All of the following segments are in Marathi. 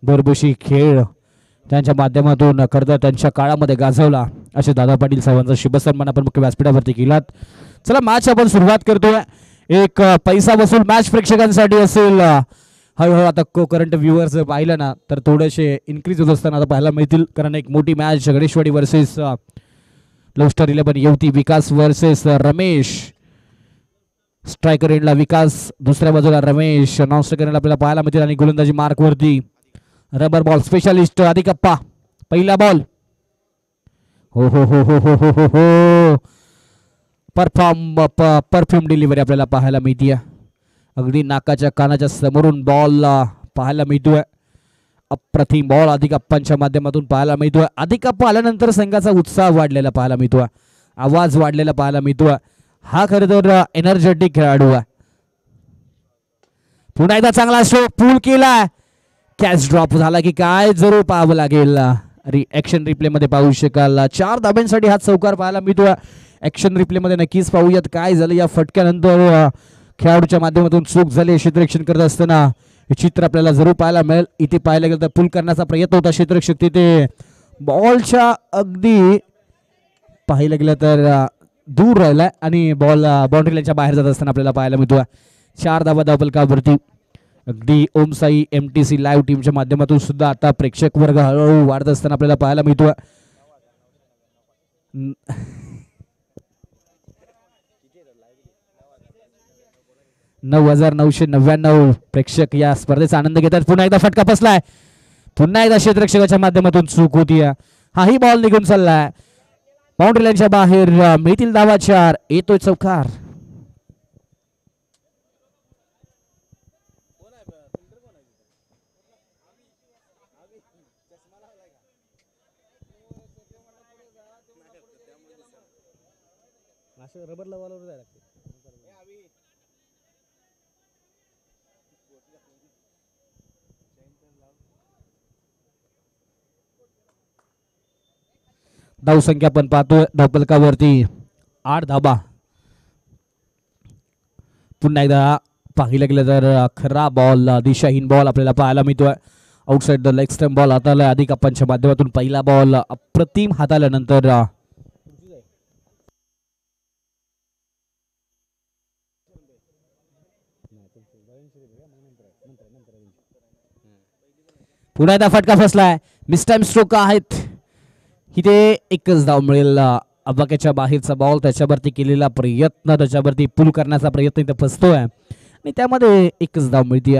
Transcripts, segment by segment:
भरभुशी खेळ त्यांच्या माध्यमातून खरं त्यांच्या काळामध्ये गाजवला असे दादा पाटील साहेबांचा शुभसन्मान आपण मुख्य व्यासपीठावरती केलात. चला मॅच आपण सुरुवात करतोय. एक पैसा वसूल मॅच प्रेक्षकांसाठी असेल. हळूहळू आता करंट व्ह्युअर्स पाहिलं ना तर थोडेसे इन्क्रीज होत असताना आता पाहायला मिळतील, कारण एक मोठी मॅच गणेशवाडी वर्सेस लवस्टर 11 येवती. विकास वर्सेस रमेश. स्ट्रायकर एंडला विकास, दुसऱ्या बाजूला रमेश. नॉन स्ट्रायकर एंडला आपल्याला पाहायला मिळतील आणि गोलंदाजी मार्क वरती रबर बॉल स्पेशालिस्ट आदिकप्पा. पहिला बॉल. हो हो हो हो हो हो हो हो परफ्यूम डिलिव्हरी आपल्याला पाहायला मिळते. अगदी नाकाच्या कानाच्या समोरून बॉल पाहायला मिळतोय. अप्रतिम बॉल आदिकप्पांच्या माध्यमातून पाहायला मिळतोय. आदिकप्पा आल्यानंतर संघाचा उत्साह वाढलेला पाहायला मिळतोय, आवाज वाढलेला पाहायला मिळतोय. हा खरं तर एनर्जेटिक खेळाडू आहे. पुन्हा एकदा चांगला स्ट्रोक पूल केला. कॅच ड्रॉप झाला की काय जरूर पाहावं लागेल. ऍक्शन रिप्ले मध्ये पाहू शकाल. 4 धाब्यांसाठी हा चौकार पाहायला मिळतोय. ऍक्शन रिप्ले मध्ये नक्कीच पाहूयात काय झालं या फटक्यानंतर. खेळाडूच्या माध्यमातून चूक झाली क्षेत्ररक्षण करत असताना हे चित्र आपल्याला जरूर पाहायला मिळेल. इथे पाहायला गेलं तर पुल करण्याचा प्रयत्न होता क्षेत्ररक्षक तिथे बॉलच्या अगदी पाहायला गेलं तर दूर राहिलाय आणि बॉल बाउंड्री लाईनच्या बाहेर जात असताना आपल्याला पाहायला मिळतोय. 4 धावा धावफलकावरती. अगदी ओम साई MTC लाईव्ह टीमच्या माध्यमातून सुद्धा आता प्रेक्षक वर्ग हळूहळू वाढत असताना आपल्याला पाहायला मिळतोय. 9,999 प्रेक्षक या स्पर्धेचा आनंद घेतात. पुन्हा एकदा फटका बसलाय. पुन्हा एकदा क्षेत्ररक्षकाच्या माध्यमातून चूक होती. हाही बॉल निघून चाललाय बाउंड्री लाईनच्या बाहेर. मिळतील धावा 4. येतोय चौकार. रबर लावायला जायला लागते. धावसंख्या पण पाहतोय धावफलकावरती 8 धाबा. पुन्हा एकदा पाहिलं गेलं तर खरा बॉल दिशाहीन बॉल आपल्याला पाहायला मिळतोय. Outside the leg stump ball हाताला आदिकप्पांच्या माध्यमातून पहिला बॉल अप्रतिम हाताळल्यानंतर पुन्हा एकदा फटका फसलाय. मिस टाइम स्ट्रोक आहेत. इथे एकच धाव मिळेल. अबाक्याच्या बाहेरचा बॉल त्याच्यावरती केलेला प्रयत्न, त्याच्यावरती पुल करण्याचा प्रयत्न इथे फसतोय आणि त्यामध्ये एकच धाव मिळते.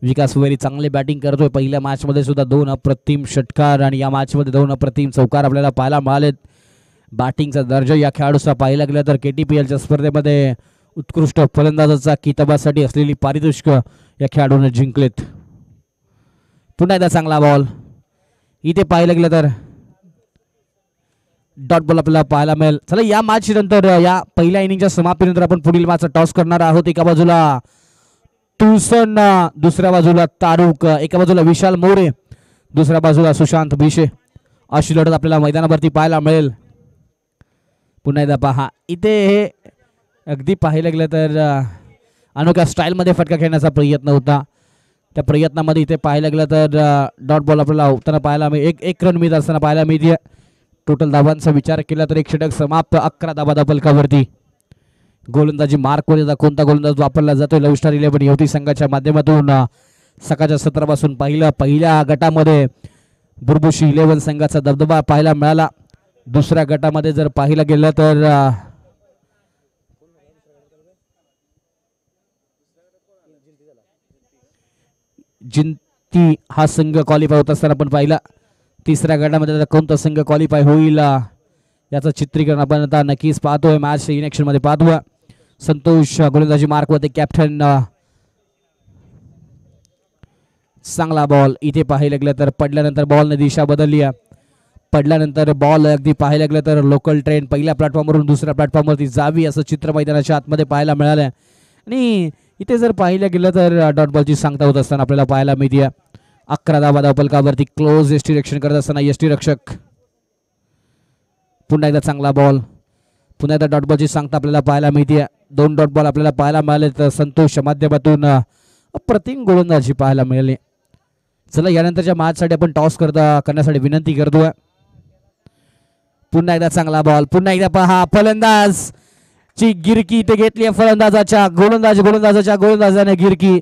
विकास वगैरे चांगले बॅटिंग करतोय. पहिल्या मॅच मध्ये सुद्धा 2 अप्रतिम षटकार आणि या मॅच मध्ये 2 अप्रतिम चौकार आपल्याला पाहायला मिळालेत. बॅटिंगचा दर्जा या खेळाडूचा पाहायला गेला तर KTPLच्या स्पर्धेमध्ये उत्कृष्ट फलंदाजाचा किताबासाठी असलेली पारितोषिक या खेळाडूने जिंकलेत. पुन्हा एकदा चांगला बॉल. इथे पाहिलं गेलं तर डॉट बॉल आपल्याला पाहायला मिळेल. चला या मॅच नंतर या पहिल्या इनिंगच्या समाप्तीनंतर आपण पुढील मॅच टॉस करणार आहोत. एका बाजूला तुलसन, दुसऱ्या बाजूला तारुक, एका बाजूला विशाल मोरे, दुसऱ्या बाजूला सुशांत भिशे अशी लढत आपल्याला मैदानावरती पाहायला मिळेल. पुन्हा एकदा पहा इथे हे अगदी पाहायला गेलं तर अनोख्या स्टाईलमध्ये फटका खेळण्याचा प्रयत्न होता. त्या प्रयत्नामध्ये इथे पाहायला गेलं तर डॉट बॉल आपल्याला होताना पाहायला एक रन मिळत असताना पाहायला मिळते. टोटल धावांचा विचार केला तर एक षटक समाप्त. 11 धावा धावफलकावरती. गोलंदाजी मार्कवर कोणता गोलंदाज वापरला जातोय लवस्टर 11 येवती संघाच्या माध्यमातून. सकाळच्या सत्रापासून पहिल्या गटामध्ये बुरबुशी 11 संघाचा दबदबा पाहायला मिळाला. दुसऱ्या गटामध्ये जर पाहिलं गेलं तर जिंती हा संघ क्वालिफाय होत असताना आपण पाहिला. तिसऱ्या गटामध्ये कोणता संघ क्वालिफाय होईल याचं चित्रीकरण आपण आता नक्कीच पाहतोय. मॅच इनेक्शन मध्ये पाहतोय. संतोष गोलंदाजी मार्क मध्ये कॅप्टन. चांगला बॉल. इथे पाहायला गेलं तर पडल्यानंतर बॉलने दिशा बदलली. पडल्यानंतर बॉल अगदी पाहायला गेलं तर लोकल ट्रेन पहिल्या प्लॅटफॉर्मवरून दुसऱ्या प्लॅटफॉर्मवरती जावी असं चित्र मैदानाच्या आतमध्ये पाहायला मिळालं. आणि इथे जर पाहिलं गेलं तर डॉट बॉलची सांगता होत असताना आपल्याला पाहायला मिळते. 11 धावा धावफलकावरती क्लोज यष्टीरक्षण करत असताना यष्टीरक्षक. पुन्हा एकदा चांगला बॉल. पुन्हा एकदा डॉट बॉलची सांगता आपल्याला पाहायला मिळते. 2 डॉट बॉल आपल्याला पाहायला मिळाले तर संतोषच्या माध्यमातून अप्रतिम गोलंदाजी पाहायला मिळाली. चला यानंतरच्या मॅचसाठी आपण टॉस करण्यासाठी विनंती करतोय. पुन्हा एकदा चांगला बॉल, पुन्हा एकदा पहा फलंदाज ची गिरकी इथे घेतली फलंदाजाच्या गोलंदाजाने गिरकी.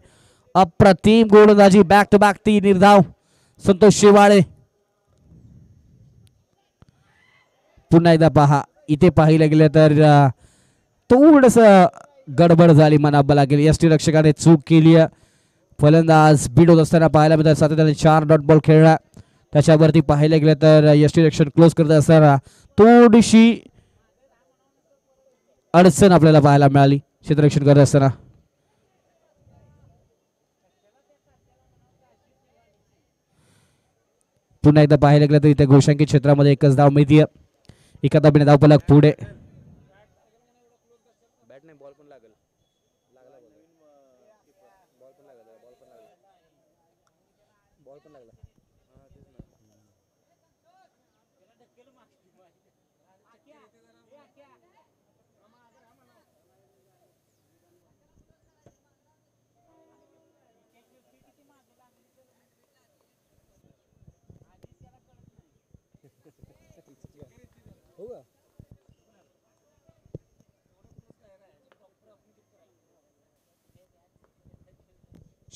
अप्रतिम गोलंदाजी, back to back 3 निर्धाव Santosh Shivale. पुन्हा एकदा पहा इथे पाहिलं गेलं तर थोडस गडबड झाली म्हणावं लागेल. यष्टी रक्षकाने चूक केली. फलंदाज बीड होत असताना पाहायला मिळतात. सातत्याने 4 डॉट बॉल खेळला. त्याच्यावरती पाहिलं गेलं तर यष्टी रक्षण क्लोज करत असताना थोडीशी अडचण आपल्याला पाहायला मिळाली क्षेत्ररक्षण करत असताना. पुन्हा एकदा पाहायला गेलं तर इथे गोशांकी क्षेत्रामध्ये एकच धाव मिळतीये. एका धावेने धावफलक पुढे.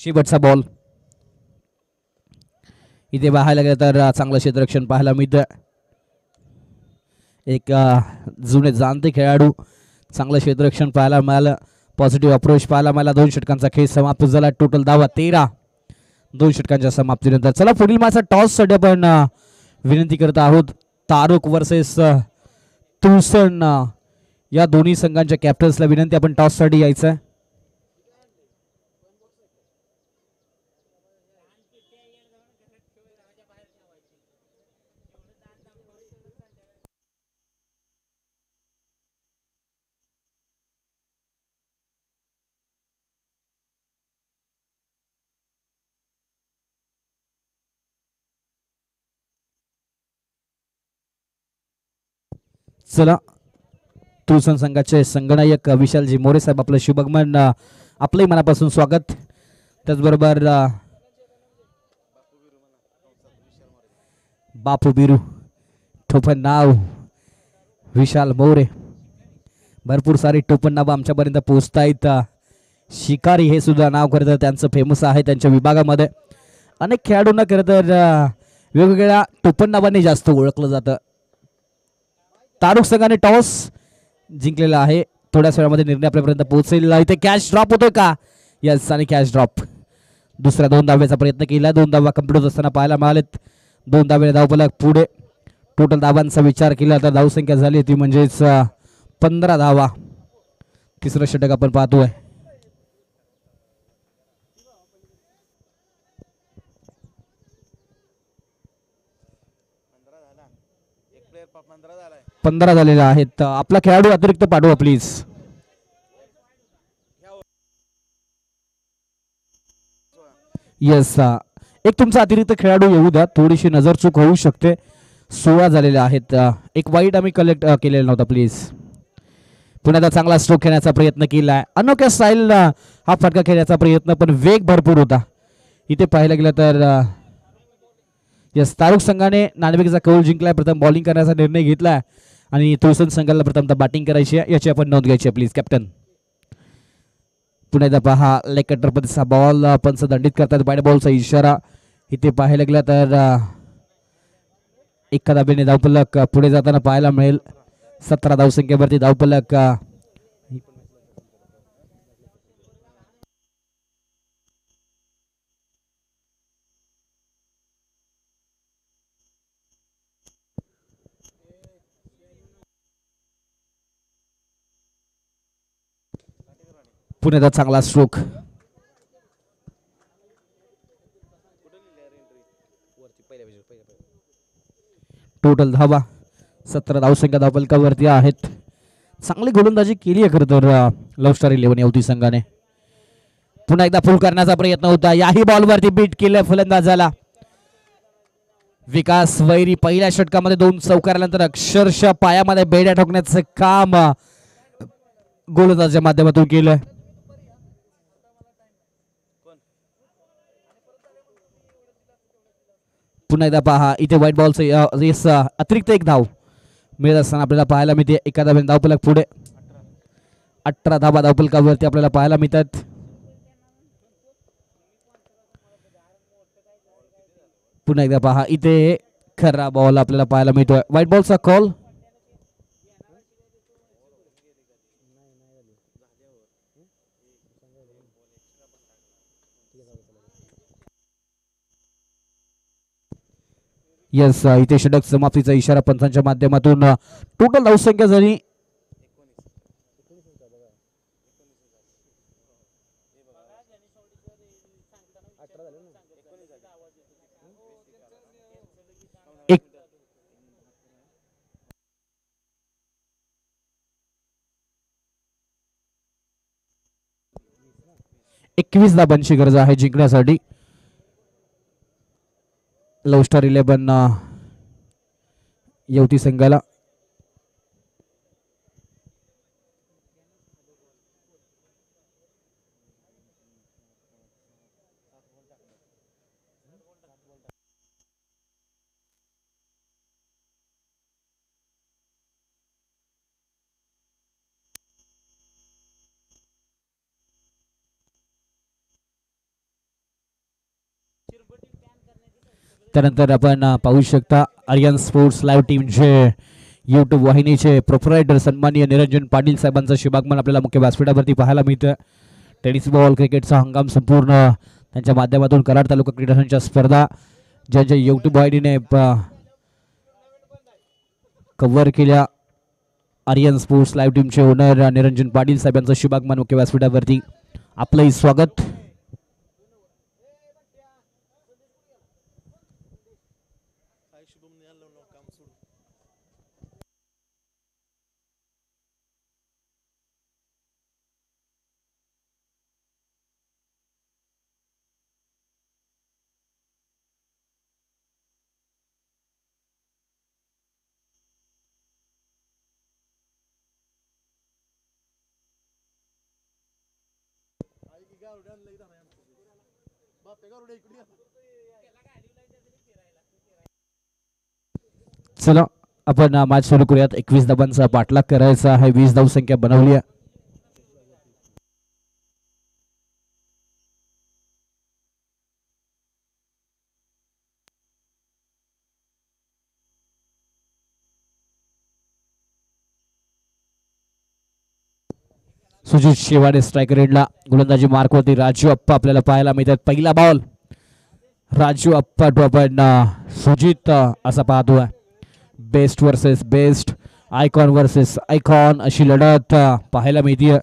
शेवटचा बॉल इथे पाहायला गेलं तर चांगलं क्षेत्ररक्षण पाहायला मिळतं. एक जुने जाणते खेळाडू, चांगलं क्षेत्ररक्षण पाहायला मिळालं. पॉझिटिव्ह अप्रोच पाहायला मिळाला. 2 षटकांचा खेळ समाप्त झाला. टोटल धावा 13 2 षटकांच्या समाप्तीनंतर. चला पुढील मॅचचा टॉस साठी आपण विनंती करत आहोत. तारुक वर्सेस तुळसण या दोन्ही संघांच्या कॅप्टन्सला विनंती आपण टॉस साठी यायचं. चला तुळसण संघाचे संगणक विशालजी मोरे साहेब आपलं शुभगमन आपलंही मनापासून स्वागत. त्याचबरोबर बापू बिरू टोपण नाव विशाल मोरे, भरपूर सारी टोपण नाव आमच्यापर्यंत पोहोचतायत. शिकारी हे सुद्धा नाव खरं तर त्यांचं फेमस आहे त्यांच्या विभागामध्ये. अनेक खेळाडूंना खरं तर वेगवेगळ्या टोपण नावाने जास्त ओळखलं जातं. तारुक संघाने टॉस जिंकलेला आहे. थोड्याच वेळामध्ये निर्णय आपल्यापर्यंत पोहोचेल. इथे कॅच ड्रॉप होतोय का? यस, आणि कॅच ड्रॉप. दुसऱ्या 2 धाव्याचा प्रयत्न केला. 2 धावा कंप्लीट होत असताना पाहायला मिळालेत. 2 धावेने धावफलक पुढे. टोटल धावांचा विचार केला तर धावसंख्या झाली ती म्हणजेच 15 धावा. तिसरं षटक आपण पाहतोय. पंधरा झालेले आहेत. आपला खेळाडू अतिरिक्त पाठवा प्लीज. येस, एक तुमचा अतिरिक्त खेळाडू येऊ द्या. थोडीशी नजर चूक होऊ शकते. 16 झालेले आहेत. एक वाईट आम्ही कलेक्ट केलेला नव्हता प्लीज. पुन्हा एकदा चांगला स्ट्रोक खेळण्याचा प्रयत्न केलाय. अनोख्या स्टाईल हा फटका खेळण्याचा प्रयत्न, पण वेग भरपूर होता. इथे पाहायला गेलं तर यस, तारुक संघाने नाणेफेकीचा कौल जिंकलाय. प्रथम बॉलिंग करण्याचा निर्णय घेतलाय आणि तुळसण संघाला प्रथमतः बॅटिंग करायची आहे. याची आपण नोंद घ्यायची आहे प्लीज कॅप्टन. पुन्हा एकदा पहा लेग कटर पद्धतीचा बॉल पंच दंडित करतात. बॅट बॉलचा इशारा. इथे पाहायला गेला तर एका धाब्याने धावफलक पुढे जाताना पाहायला मिळेल. 17 धावसंख्येवरती धावफलक. पुण्याचा चांगला स्ट्रोक. टोटल धावा 17 धावसंख्या धावफलकावरती आहेत. चांगली गोलंदाजी केली आहे खरं तर लव्ह स्टार 11 येवती संघाने. पुन्हा एकदा फुल करण्याचा प्रयत्न होता. याही बॉलवरती बीट केलं फलंदाजाला. विकास वैरी पहिल्या षटकामध्ये 2 चौकारानंतर अक्षरशः पायामध्ये बेड्या ठोकण्याचं काम गोलंदाजाच्या माध्यमातून केलं. पुन्हा एकदा पहा इथे व्हाईट बॉलचं अतिरिक्त एक धाव मिळत असताना आपल्याला पाहायला मिळते. एका धाब्याने धावफलक पुढे 18 धाबा धावफलकावरती आपल्याला पाहायला मिळतात. पुन्हा एकदा पहा इथे खरा बॉल आपल्याला पाहायला मिळतोय. व्हाईट बॉलचा कॉल. यस इथे षटक समाप्तीचा इशारा पंचांच्या माध्यमातून. टोटल धावसंख्या झाली 21 धाबांची गरज आहे जिंकण्यासाठी. लव स्टार 11 युवती संघाला. त्यानंतर आपण पाहू शकता आर्यन स्पोर्ट्स लाईव्ह टीमचे यूट्यूब वाहिनीचे प्रोप्रायटर सन्माननीय निरंजन पाटील साहेबांचं शुभागमन आपल्याला मुख्य व्यासपीठावरती पाहायला मिळतं. टेनिस बॉल क्रिकेटचा हंगाम संपूर्ण त्यांच्या माध्यमातून कराड तालुका क्रीडा संघाच्या स्पर्धा ज्यांच्या यूट्यूब वाहिनीने कव्हर केल्या. आर्यन स्पोर्ट्स लाईव्ह टीमचे ओनर निरंजन पाटील साहेबांचं शुभागमन मुख्य व्यासपीठावरती. आपलंही स्वागत. चला आपण मॅच सुरू करूयात. 21 धाबांचा पाठलाग करायचा आहे. 20 धाव संख्या बनवली आहे. सुजित शेवाडे स्ट्रायकर एंडला. गोलंदाजी मार्कवरती राजू अप्पा आपल्याला पाहायला मिळतात. पहिला बॉल राजू अप्पा टू आपण सुजित असा पाहतोय. Best versus best, icon versus icon अशी लढत पाहायला मिळते.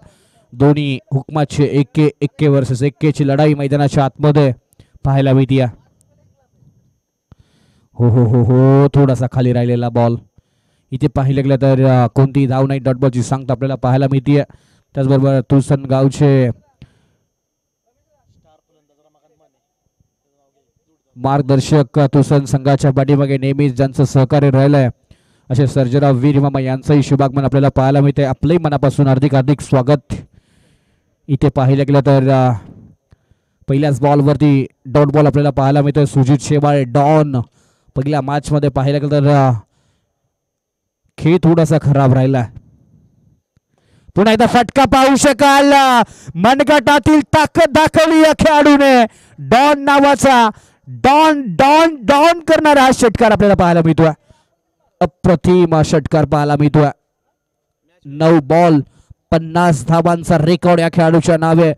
दोन्ही हुकमाचे 1-1 वर्सेस 1 लढाई मैदानाच्या आतमध्ये पाहायला मिळते. हो हो हो हो थोडासा खाली राहिलेला बॉल. इथे पाहिलं गेलं तर कोणतीही धाव नाही. डॉट बॉलची सांगता आपल्याला पाहायला मिळते. त्याचबरोबर तुळसण गावचे मार्गदर्शक तुळसण संघाच्या पाठीमागे नेहमीच ज्यांचं सहकार्य राहिलंय असे सर्जेराव वीर मामा यांचंही शुभागमन आपल्याला पाहायला मिळते. आपलंही मनापासून हार्दिक हार्दिक स्वागत. इथे पाहिलं गेलं तर पहिल्याच बॉलवरती डॉट बॉल आपल्याला पाहायला मिळतोय. सुजित शेवाळे डॉन. पहिल्या मॅच मध्ये पाहिलं गेलं तर खेळ थोडासा खराब राहिला. पुन्हा एकदा फटका पाहू शकाल. मनगटातील ताकद दाखवली या खेळाडूने. डॉन नावाचा डॉन डॉन डॉन करणारा हा षटकार आपल्याला पाहायला मिळतोय. अप्रतिम षटकार पाहायला मिळतोय. 9 बॉल 50 धावांचा रेकॉर्ड या खेळाडूच्या नावे.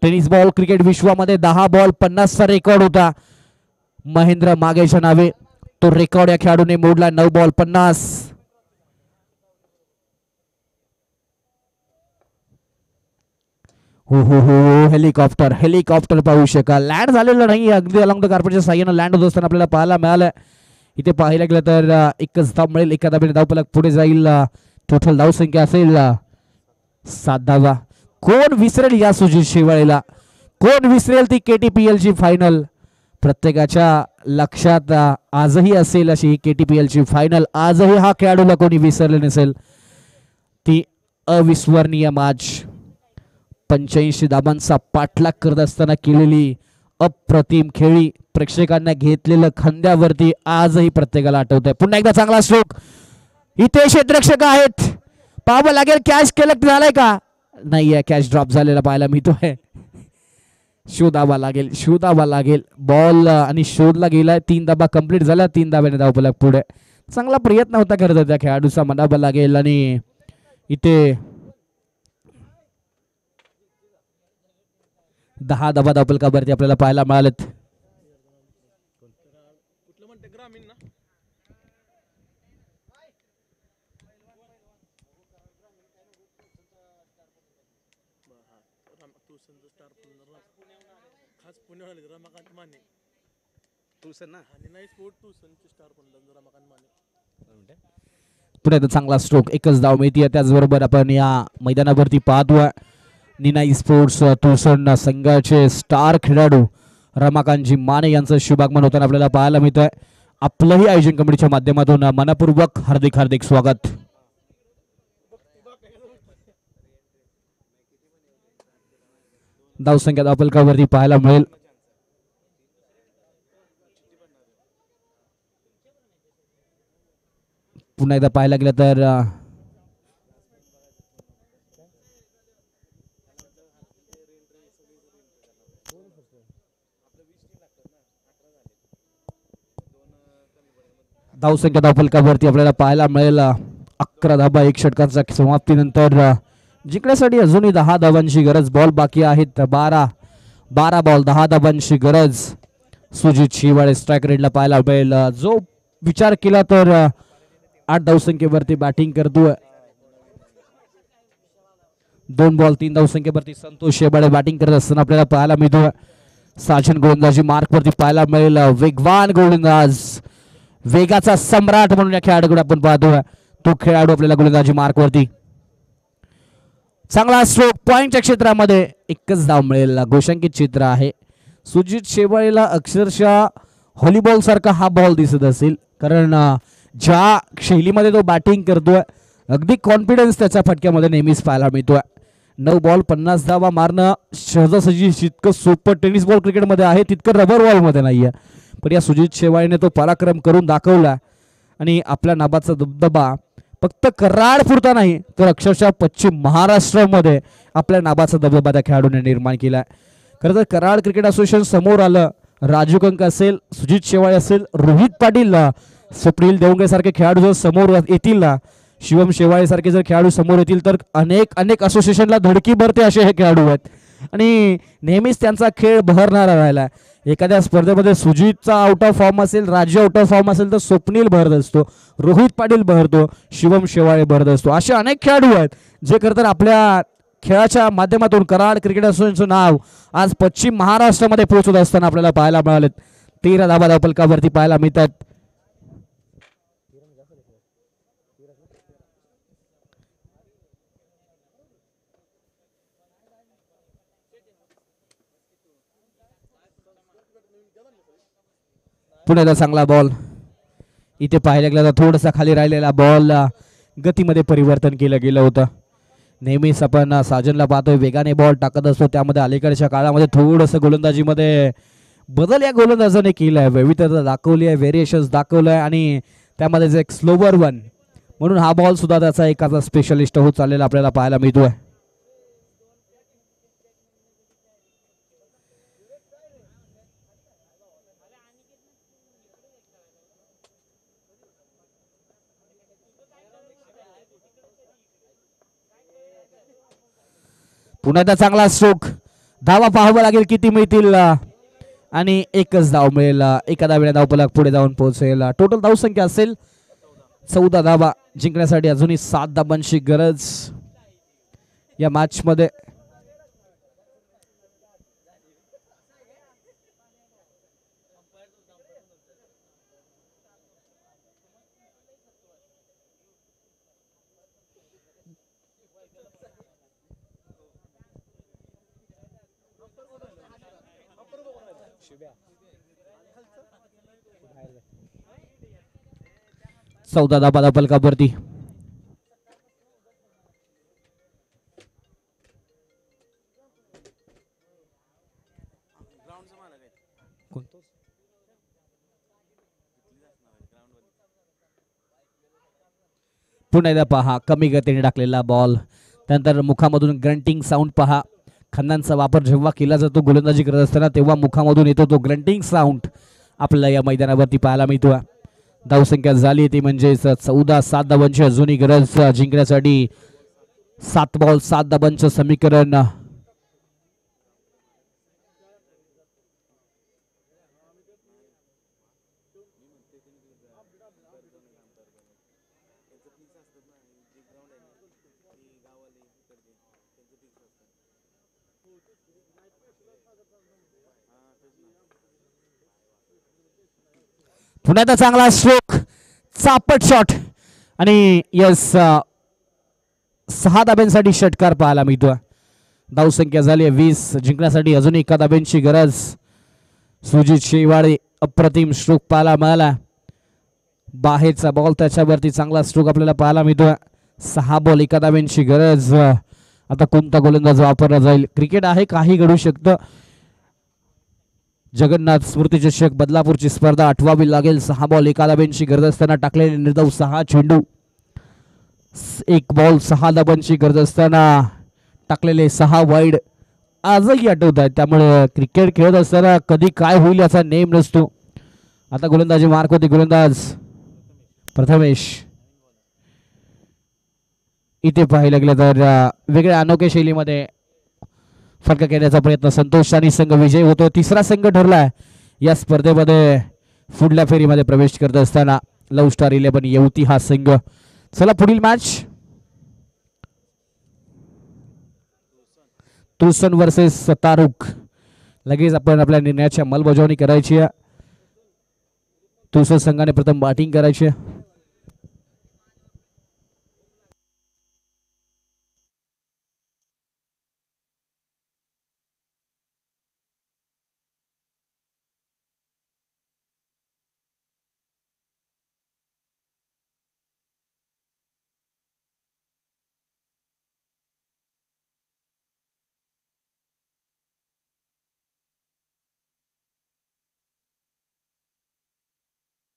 टेनिस बॉल क्रिकेट विश्वामध्ये 10 बॉल 50 चा रेकॉर्ड होता महेंद्र मागेच्या नावे. तो रेकॉर्ड या खेळाडूने मोडला. 9 बॉल 50. हो हो हो हेलिकॉप्टर हेलिकॉप्टर पाहू शकाल. लँड झालेलं नाही. अगदी अलॉंग द कार्पेटच्या साह्यानं लँड होत असताना आपल्याला पाहायला मिळालं. इथे पाहायला गेलं तर एकच धाव मिळेल. एका धावेने धावफलक पुढे जाईल. टोटल धाव संख्या असेल 7 धावा. कोण विसरेल या सुजित शेवाळेला? कोण विसरेल ती KTPL ची फायनल? प्रत्येकाच्या लक्षात आजही असेल अशी KTPL ची फायनल. आजही हा खेळाडूला कोणी विसरले नसेल. ती अविस्मरणीय मॅच. 85 धाबांचा पाठलाग करत असताना केलेली अप्रतिम खेळी प्रेक्षकांना घेतलेलं खांद्यावरती आजही प्रत्येकाला आठवत आहे. पुन्हा एकदा चांगला स्ट्रोक. इथे क्षेत्ररक्षक आहेत, पाहावं लागेल कॅच कलेक्ट झालाय का नाहीये. कॅच ड्रॉप झालेला पाहायला मिळतोय. शोधावा लागेल बॉल आणि शोधला गेलाय. 3 धाबा कंप्लीट झाला. 3 धाब्याने धावफलक पुढे. चांगला प्रयत्न होता खरं तर त्या खेळाडूचा, म्हणावं लागेल. आणि इथे 10 धाबा धावफलकावरती आपल्याला पाहायला मिळालेत. पुढे चांगला स्ट्रोक. एकच धाव मिळते. त्याचबरोबर आपण या मैदानावरती पाहतोय निनाई स्पोर्ट्स तुळसण संघाचे स्टार खेळाडू रमाकांतजी माने यांचं शुभागमन होताना आपल्याला पाहायला मिळतंय. आपलंही आयोजन कमिटीच्या माध्यमातून मनपूर्वक हार्दिक हार्दिक स्वागत. धावसंख्या धावफलकावरती पाहायला मिळेल. पुन्हा एकदा पाहायला गेलं तर धावसंख्या धावफलकावरती आपल्याला पाहायला मिळेल 11 धाबा 1 षटकांच्या समाप्तीनंतर जिंकण्यासाठी अजूनही 10 धावांची गरज. बॉल बाकी आहेत 12 बॉल 10 धावांची गरज. सुजित शिवाळे स्ट्राईक रेटला पाहायला मिळेल. जो विचार केला तर 8 धावसंख्येवरती बॅटिंग करतोय. 2 बॉल 3 धावसंख्येवरती संतोष शेबाळे बॅटिंग करत असताना आपल्याला पाहायला मिळतोय. साजन गोलंदाजी मार्क वरती पाहायला मिळेल. वेगवान गोलंदाज, वेगाचा सम्राट म्हणून या खेळाडूकडे आपण पाहतोय. तो खेळाडू आपल्याला गोलंदाजी मार्क वरती. चांगला स्ट्रोक. पॉइंटच्या क्षेत्रामध्ये एकच धाव मिळेल. घोषांकित क्षेत्र आहे. सुजित शेवाळेला अक्षरशः व्हॉलीबॉल सारखा हा बॉल दिसत असेल, कारण ज्या शैलीमध्ये तो बॅटिंग करतोय अगदी कॉन्फिडन्स त्याच्या फटक्यामध्ये नेहमीच पाहायला मिळतोय. 9 बॉल 50 धावा मारणं सहजासहजी जितकं सोपं टेनिस बॉल क्रिकेटमध्ये आहे तितकं रबर बॉलमध्ये नाहीये. पण या सुजित शेवाळेने तो पराक्रम करून दाखवला आणि आपल्या नाबाचा दबदबा फक्त कराड पुरता नाही तर अक्षरशः पश्चिम महाराष्ट्रामध्ये आपल्या नाबाचा दबदबा त्या खेळाडूने निर्माण केलाय. खरं तर कराड क्रिकेट असोसिएशन समोर आलं. राजू कंक असेल, सुजित शेवाळे असेल, रोहित पाटील, स्वप्नील देवंगे सारखे खेळाडू जर समोर येतील ना, शिवम शेवाळे सारखे जर खेळाडू समोर येतील तर अनेक असोसिएशनला धडकी भरते असे हे खेळाडू आहेत आणि नेहमीच त्यांचा खेळ बहरणारा राहिला. एखाद्या स्पर्धेमध्ये सुजितचा आउट ऑफ फॉर्म असेल, राजू आउट ऑफ फॉर्म असेल तर स्वप्नील भरत असतो, रोहित पाटील भरतो, शिवम शेवाळे भरत असतो. असे अनेक खेळाडू आहेत जे खरं तर आपल्या खेळाच्या माध्यमातून कराड क्रिकेट असोसिएशनचं नाव आज पश्चिम महाराष्ट्रामध्ये पोहोचत असताना आपल्याला पाहायला मिळालेत. 13 धाबा धावफलकावरती पाहायला मिळतात. पुण्याला चांगला बॉल. इथे पाहायला गेला तर थोडासा खाली राहिलेला बॉल गतीमध्ये परिवर्तन केलं गेलं होतं. नेहमीच आपण साजनला पाहतोय वेगाने बॉल टाकत असतो, त्यामध्ये अलीकडच्या काळामध्ये थोडंसं गोलंदाजीमध्ये बदल या गोलंदाजाने केलाय. विविधता दाखवली आहे, व्हेरिएशन्स दाखवलंय आणि त्यामध्ये एक स्लोवर वन म्हणून हा बॉल सुद्धा त्याचा एखादा स्पेशलिस्ट होत चाललेला आपल्याला पाहायला मिळतोय. पुन्हा चांगला स्ट्रोक. धावा पाहावं लागेल किती मिळतील आणि एकच धाव मिळेल. एका धावेने धावफलक पुढे जाऊन पोहोचेल. टोटल धावसंख्या असेल 14 धावा. जिंकण्यासाठी अजूनही 7 धावांची गरज या मॅच मध्ये. चौदा धाबा धावफलकावरती. पुन्हा एकदा पहा कमी गतीने टाकलेला बॉल. त्यानंतर मुखामधून ग्रंटिंग साऊंड पहा. खांद्यांचा वापर जेव्हा केला जातो गोलंदाजी करत असताना तेव्हा मुखामधून येतो तो ग्रंटिंग साऊंड आपल्याला या मैदानावरती पाहायला मिळतो. धावसंख्या झाली ती म्हणजे 14-7 धावांची अजूनही गरज जिंकण्यासाठी. 7 बॉल 7 धावांचं समीकरण. पुन्हा एकदा चांगला स्ट्रोक, चापट शॉट आणि यस 6 धाब्यांसाठी षटकार पाहायला मिळतो. धावसंख्या झाली 20. जिंकण्यासाठी अजून 1 धाब्यांची गरज. सुजित शेवाळे अप्रतिम स्ट्रोक पाहायला मिळाला. बाहेरचा बॉल त्याच्यावरती चांगला स्ट्रोक आपल्याला पाहायला मिळतो. 6 बॉल 1 धाब्यांची गरज. आता कोणता गोलंदाज वापरला जाईल? क्रिकेट आहे, काही घडू शकतं. जगन्नाथ स्मृती चषक बदलापूरची स्पर्धा आठवावी लागेल. 6 बॉल 1 धाब्यांची गरज असताना टाकलेले निर्धाव 6 चेंडू. 1 बॉल 6 धाब्यांची गरज असताना टाकलेले 6 वाईड आजही आठवत आहेत. त्यामुळे क्रिकेट खेळत असताना कधी काय होईल याचा नेम नसतो. आता गोलंदाजी मार्क होते गोलंदाज प्रथमेश. इथे पाहायला गेलं तर वेगळ्या अनोख्या शैलीमध्ये फटका खेळण्याचा प्रयत्न संतोष आणि संघ विजय होतो. 3रा संघ ठरलाय या स्पर्धेमध्ये. पुढल्या फेरीमध्ये प्रवेश करत असताना लव स्टार 11 येवती हा संघ. चला पुढील मॅच तुळसन वर्सेस तारुक. लगेच आपण आपल्या निर्णयाची अंमलबजावणी करायची आहे. तुळसन संघाने प्रथम बॅटिंग करायची आहे.